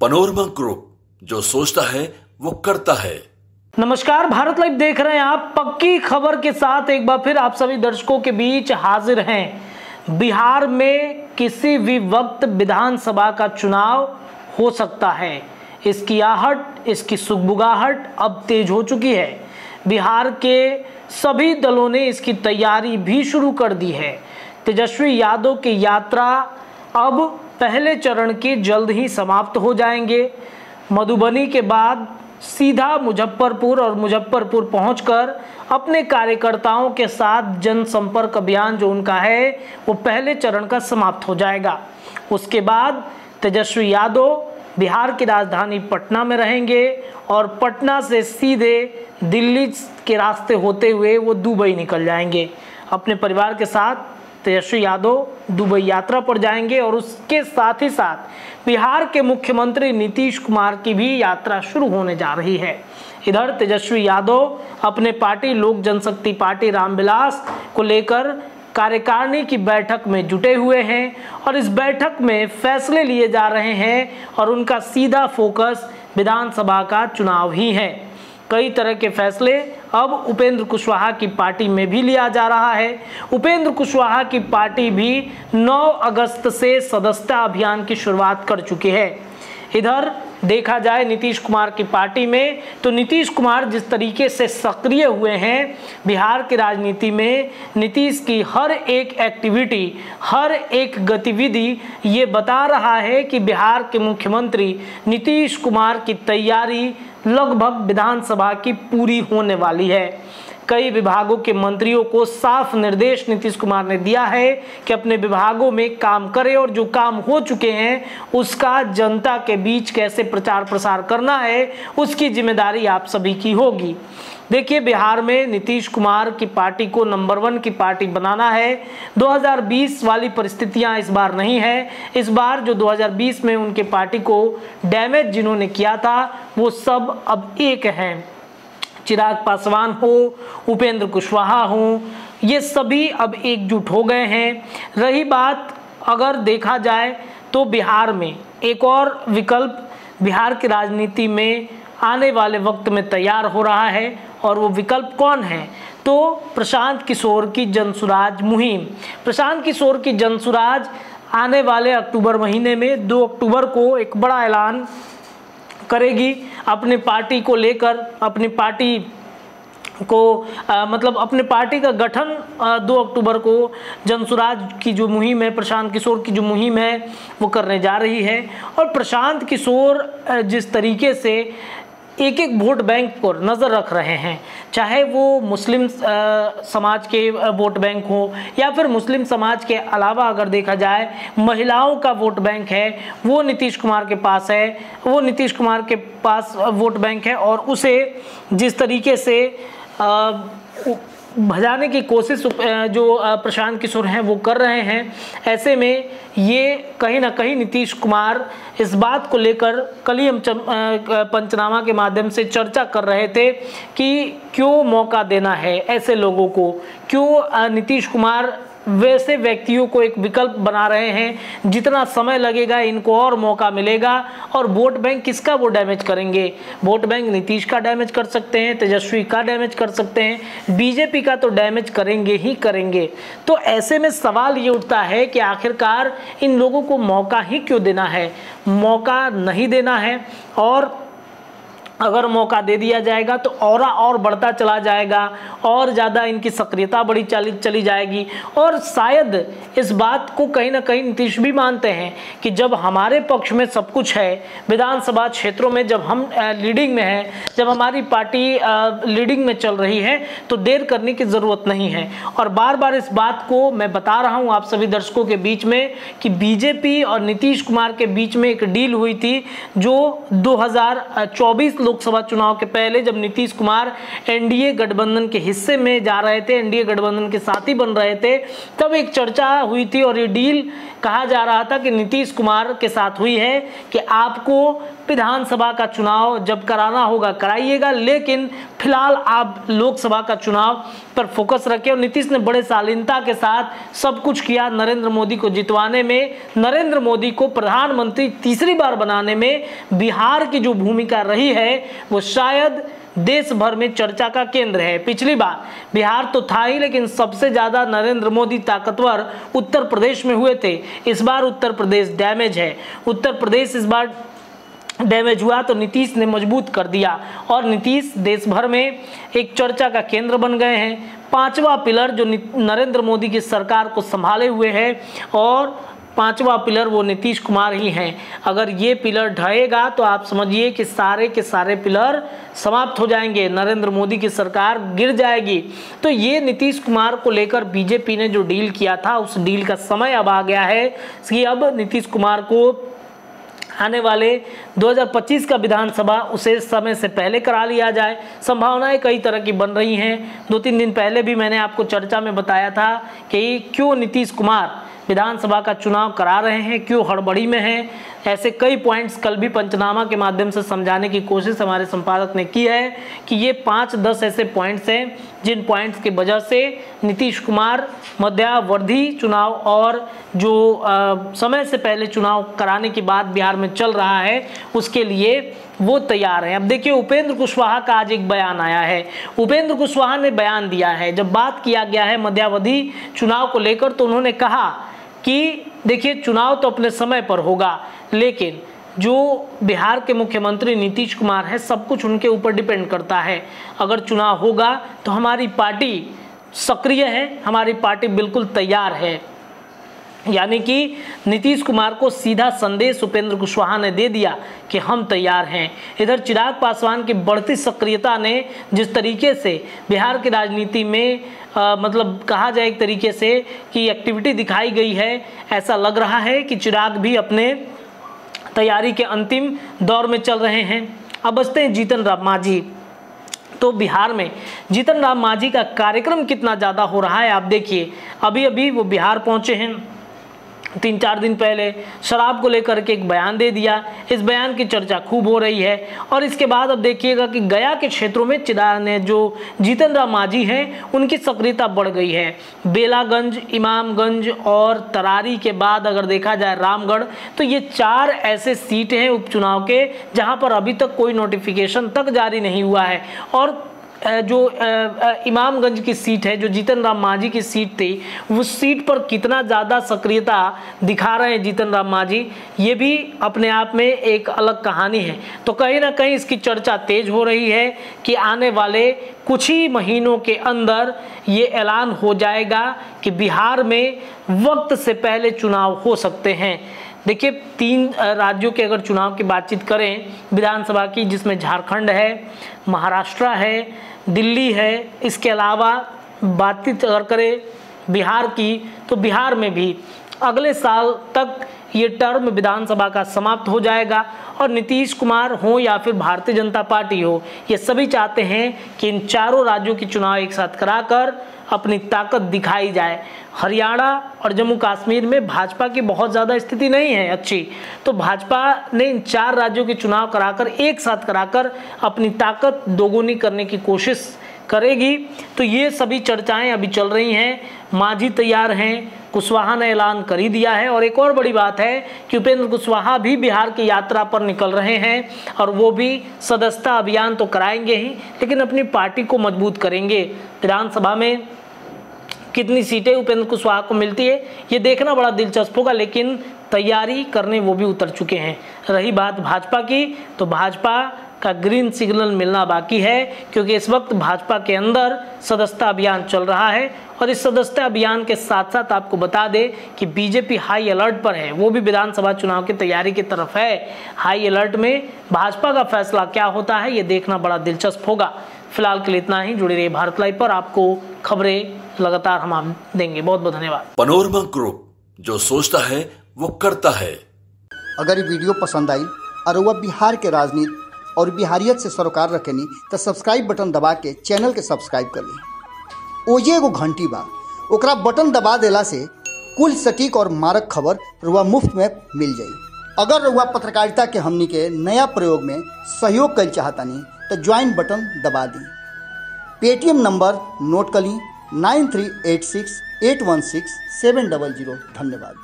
Panorama group, जो सोचता है वो करता है। नमस्कार, भारत लाइव देख रहे हैं आप। पक्की खबर के साथ एक बार फिर आप सभी दर्शकों के बीच हाजिर हैं। बिहार में किसी भी वक्त विधानसभा का चुनाव हो सकता है। इसकी आहट, इसकी सुगबुगाहट अब तेज हो चुकी है। बिहार के सभी दलों ने इसकी तैयारी भी शुरू कर दी है। तेजस्वी यादव की यात्रा अब पहले चरण के जल्द ही समाप्त हो जाएंगे। मधुबनी के बाद सीधा मुजफ्फरपुर और मुजफ्फरपुर पहुंचकर अपने कार्यकर्ताओं के साथ जनसंपर्क अभियान जो उनका है वो पहले चरण का समाप्त हो जाएगा। उसके बाद तेजस्वी यादव बिहार की राजधानी पटना में रहेंगे और पटना से सीधे दिल्ली के रास्ते होते हुए वो दुबई निकल जाएंगे। अपने परिवार के साथ तेजस्वी यादव दुबई यात्रा पर जाएंगे और उसके साथ ही साथ बिहार के मुख्यमंत्री नीतीश कुमार की भी यात्रा शुरू होने जा रही है। इधर तेजस्वी यादव अपने पार्टी लोक जनशक्ति पार्टी रामविलास को लेकर कार्यकारिणी की बैठक में जुटे हुए हैं और इस बैठक में फैसले लिए जा रहे हैं और उनका सीधा फोकस विधानसभा का चुनाव ही है। कई तरह के फैसले अब उपेंद्र कुशवाहा की पार्टी में भी लिया जा रहा है। उपेंद्र कुशवाहा की पार्टी भी 9 अगस्त से सदस्यता अभियान की शुरुआत कर चुकी है। इधर देखा जाए नीतीश कुमार की पार्टी में, तो नीतीश कुमार जिस तरीके से सक्रिय हुए हैं बिहार की राजनीति में, नीतीश की हर एक एक्टिविटी, हर एक गतिविधि ये बता रहा है कि बिहार के मुख्यमंत्री नीतीश कुमार की तैयारी लगभग विधानसभा की पूरी होने वाली है। कई विभागों के मंत्रियों को साफ निर्देश नीतीश कुमार ने दिया है कि अपने विभागों में काम करें और जो काम हो चुके हैं उसका जनता के बीच कैसे प्रचार प्रसार करना है उसकी जिम्मेदारी आप सभी की होगी। देखिए, बिहार में नीतीश कुमार की पार्टी को नंबर 1 की पार्टी बनाना है। 2020 वाली परिस्थितियां इस बार नहीं है। इस बार जो 2020 में उनके पार्टी को डैमेज जिन्होंने किया था वो सब अब एक हैं। चिराग पासवान हो, उपेंद्र कुशवाहा हो, ये सभी अब एकजुट हो गए हैं। रही बात, अगर देखा जाए तो बिहार में एक और विकल्प बिहार की राजनीति में आने वाले वक्त में तैयार हो रहा है और वो विकल्प कौन है? तो प्रशांत किशोर की जनसुराज मुहिम। प्रशांत किशोर की जनसुराज आने वाले अक्टूबर महीने में 2 अक्टूबर को एक बड़ा ऐलान करेगी अपने पार्टी को लेकर। अपनी पार्टी को मतलब अपने पार्टी का गठन 2 अक्टूबर को जनसुराज की जो मुहिम है, प्रशांत किशोर की जो मुहिम है वो करने जा रही है। और प्रशांत किशोर जिस तरीके से एक एक वोट बैंक पर नज़र रख रहे हैं, चाहे वो मुस्लिम समाज के वोट बैंक हो या फिर मुस्लिम समाज के अलावा अगर देखा जाए महिलाओं का वोट बैंक है, वो नीतीश कुमार के पास है। वो नीतीश कुमार के पास वोट बैंक है और उसे जिस तरीके से भजाने की कोशिश जो प्रशांत किशोर हैं वो कर रहे हैं, ऐसे में ये कहीं ना कहीं नीतीश कुमार इस बात को लेकर कल ही हम पंचनामा के माध्यम से चर्चा कर रहे थे कि क्यों मौका देना है ऐसे लोगों को, क्यों नीतीश कुमार वैसे व्यक्तियों को एक विकल्प बना रहे हैं। जितना समय लगेगा इनको और मौका मिलेगा और वोट बैंक किसका वो डैमेज करेंगे? वोट बैंक नीतीश का डैमेज कर सकते हैं, तेजस्वी का डैमेज कर सकते हैं, बीजेपी का तो डैमेज करेंगे ही करेंगे। तो ऐसे में सवाल ये उठता है कि आखिरकार इन लोगों को मौका ही क्यों देना है? मौका नहीं देना है और अगर मौका दे दिया जाएगा तो और बढ़ता चला जाएगा और ज़्यादा इनकी सक्रियता बड़ी चली जाएगी। और शायद इस बात को कहीं ना कहीं नीतीश भी मानते हैं कि जब हमारे पक्ष में सब कुछ है, विधानसभा क्षेत्रों में जब हम लीडिंग में हैं, जब हमारी पार्टी लीडिंग में चल रही है तो देर करने की ज़रूरत नहीं है। और बार बार इस बात को मैं बता रहा हूँ आप सभी दर्शकों के बीच में कि बीजेपी और नीतीश कुमार के बीच में एक डील हुई थी जो 2024 लोकसभा चुनाव के पहले जब नीतीश कुमार एनडीए गठबंधन के हिस्से में जा रहे थे, एनडीए गठबंधन के साथी बन रहे थे, तब एक चर्चा हुई थी और ये डील कहा जा रहा था कि नीतीश कुमार के साथ हुई है कि आपको विधानसभा का चुनाव जब कराना होगा कराइएगा, लेकिन फिलहाल आप लोकसभा का चुनाव पर फोकस रखें। और नीतीश ने बड़े शालीनता के साथ सब कुछ किया नरेंद्र मोदी को जितवाने में, नरेंद्र मोदी को प्रधानमंत्री तीसरी बार बनाने में बिहार की जो भूमिका रही है वो शायद देश भर में चर्चा का केंद्र है। पिछली बार बिहार तो था ही, लेकिन सबसे ज्यादा नरेंद्र मोदी ताकतवर उत्तर प्रदेश में हुए थे। इस बार उत्तर प्रदेश डैमेज है, उत्तर प्रदेश इस बार डैमेज हुआ तो नीतीश ने मजबूत कर दिया और नीतीश देश भर में एक चर्चा का केंद्र बन गए हैं। पांचवा पिलर जो नरेंद्र मोदी की सरकार को संभाले हुए है और पांचवा पिलर वो नीतीश कुमार ही हैं। अगर ये पिलर ढहेगा तो आप समझिए कि सारे के सारे पिलर समाप्त हो जाएंगे, नरेंद्र मोदी की सरकार गिर जाएगी। तो ये नीतीश कुमार को लेकर बीजेपी ने जो डील किया था उस डील का समय अब आ गया है कि अब नीतीश कुमार को आने वाले 2025 का विधानसभा उसे समय से पहले करा लिया जाए। संभावनाएं कई तरह की बन रही हैं। 2-3 दिन पहले भी मैंने आपको चर्चा में बताया था कि क्यों नीतीश कुमार विधानसभा का चुनाव करा रहे हैं, क्यों हड़बड़ी में हैं। ऐसे कई पॉइंट्स कल भी पंचनामा के माध्यम से समझाने की कोशिश हमारे संपादक ने की है कि ये 5-10 ऐसे पॉइंट्स हैं जिन पॉइंट्स की वजह से नीतीश कुमार मध्यावधि चुनाव और जो समय से पहले चुनाव कराने की बात बिहार में चल रहा है उसके लिए वो तैयार है। अब देखिए उपेंद्र कुशवाहा का आज एक बयान आया है। उपेंद्र कुशवाहा ने बयान दिया है, जब बात किया गया है मध्यावधि चुनाव को लेकर तो उन्होंने कहा कि देखिए चुनाव तो अपने समय पर होगा, लेकिन जो बिहार के मुख्यमंत्री नीतीश कुमार है सब कुछ उनके ऊपर डिपेंड करता है। अगर चुनाव होगा तो हमारी पार्टी सक्रिय है, हमारी पार्टी बिल्कुल तैयार है। यानी कि नीतीश कुमार को सीधा संदेश उपेंद्र कुशवाहा ने दे दिया कि हम तैयार हैं। इधर चिराग पासवान की बढ़ती सक्रियता ने जिस तरीके से बिहार की राजनीति में मतलब कहा जाए एक तरीके से कि एक्टिविटी दिखाई गई है, ऐसा लग रहा है कि चिराग भी अपने तैयारी के अंतिम दौर में चल रहे हैं। अब बचते हैं जीतन राम मांझी। तो बिहार में जीतन राम मांझी का कार्यक्रम कितना ज़्यादा हो रहा है आप देखिए। अभी अभी वो बिहार पहुंचे हैं, 3-4 दिन पहले शराब को लेकर के एक बयान दे दिया। इस बयान की चर्चा खूब हो रही है। और इसके बाद अब देखिएगा कि गया के क्षेत्रों में चिराग ने जो जीतन राम मांझी हैं उनकी सक्रियता बढ़ गई है। बेलागंज, इमामगंज और तरारी के बाद अगर देखा जाए रामगढ़, तो ये 4 ऐसे सीट हैं उपचुनाव के जहां पर अभी तक कोई नोटिफिकेशन तक जारी नहीं हुआ है। और जो इमामगंज की सीट है, जो जीतन राम मांझी की सीट थी, उस सीट पर कितना ज़्यादा सक्रियता दिखा रहे हैं जीतन राम मांझी, ये भी अपने आप में एक अलग कहानी है। तो कहीं ना कहीं इसकी चर्चा तेज हो रही है कि आने वाले कुछ ही महीनों के अंदर ये ऐलान हो जाएगा कि बिहार में वक्त से पहले चुनाव हो सकते हैं। देखिए 3 राज्यों के अगर चुनाव की बातचीत करें विधानसभा की, जिसमें झारखंड है, महाराष्ट्र है, दिल्ली है, इसके अलावा बातचीत अगर करें बिहार की तो बिहार में भी अगले साल तक ये टर्म विधानसभा का समाप्त हो जाएगा। और नीतीश कुमार हो या फिर भारतीय जनता पार्टी हो, ये सभी चाहते हैं कि इन 4 राज्यों की चुनाव एक साथ कराकर अपनी ताकत दिखाई जाए। हरियाणा और जम्मू कश्मीर में भाजपा की बहुत ज़्यादा स्थिति नहीं है अच्छी, तो भाजपा ने इन 4 राज्यों के चुनाव कराकर एक साथ कराकर अपनी ताकत दोगुनी करने की कोशिश करेगी। तो ये सभी चर्चाएं अभी चल रही हैं। मांझी तैयार हैं, कुशवाहा ने ऐलान कर ही दिया है। और एक और बड़ी बात है कि उपेंद्र कुशवाहा भी बिहार की यात्रा पर निकल रहे हैं और वो भी सदस्यता अभियान तो कराएंगे ही, लेकिन अपनी पार्टी को मजबूत करेंगे। विधानसभा में कितनी सीटें उपेंद्र कुशवाहा को मिलती है ये देखना बड़ा दिलचस्प होगा, लेकिन तैयारी करने वो भी उतर चुके हैं। रही बात भाजपा की, तो भाजपा का ग्रीन सिग्नल मिलना बाकी है, क्योंकि इस वक्त भाजपा के अंदर सदस्यता अभियान चल रहा है। और इस सदस्यता अभियान के साथ साथ आपको बता दें कि बीजेपी हाई अलर्ट पर है, वो भी विधानसभा चुनाव की तैयारी की तरफ है। हाई अलर्ट में भाजपा का फैसला क्या होता है ये देखना बड़ा दिलचस्प होगा। फिलहाल के लिए इतना ही। जुड़े रहिए भारत लाइव पर, आपको खबरें लगातार हम देंगे। बहुत बहुत धन्यवाद। पनोरमा ग्रुप, जो सोचता है वो करता है। अगर ये वीडियो पसंद आई और वह बिहार के राजनीति और बिहारियत से सरोकार रखेनी तो सब्सक्राइब बटन दबा के चैनल के सब्सक्राइब कर ली। ओजे एगो घंटी बा, ओकरा बटन दबा देला से कुल सटीक और मारक खबर रुआ मुफ्त में मिल जाई। अगर रुआ पत्रकारिता के हमनी के नया प्रयोग में सहयोग कर चाहतानी तो ज्वाइन बटन दबा दी पेटीएम नंबर नोट कर ली 9386816700। धन्यवाद।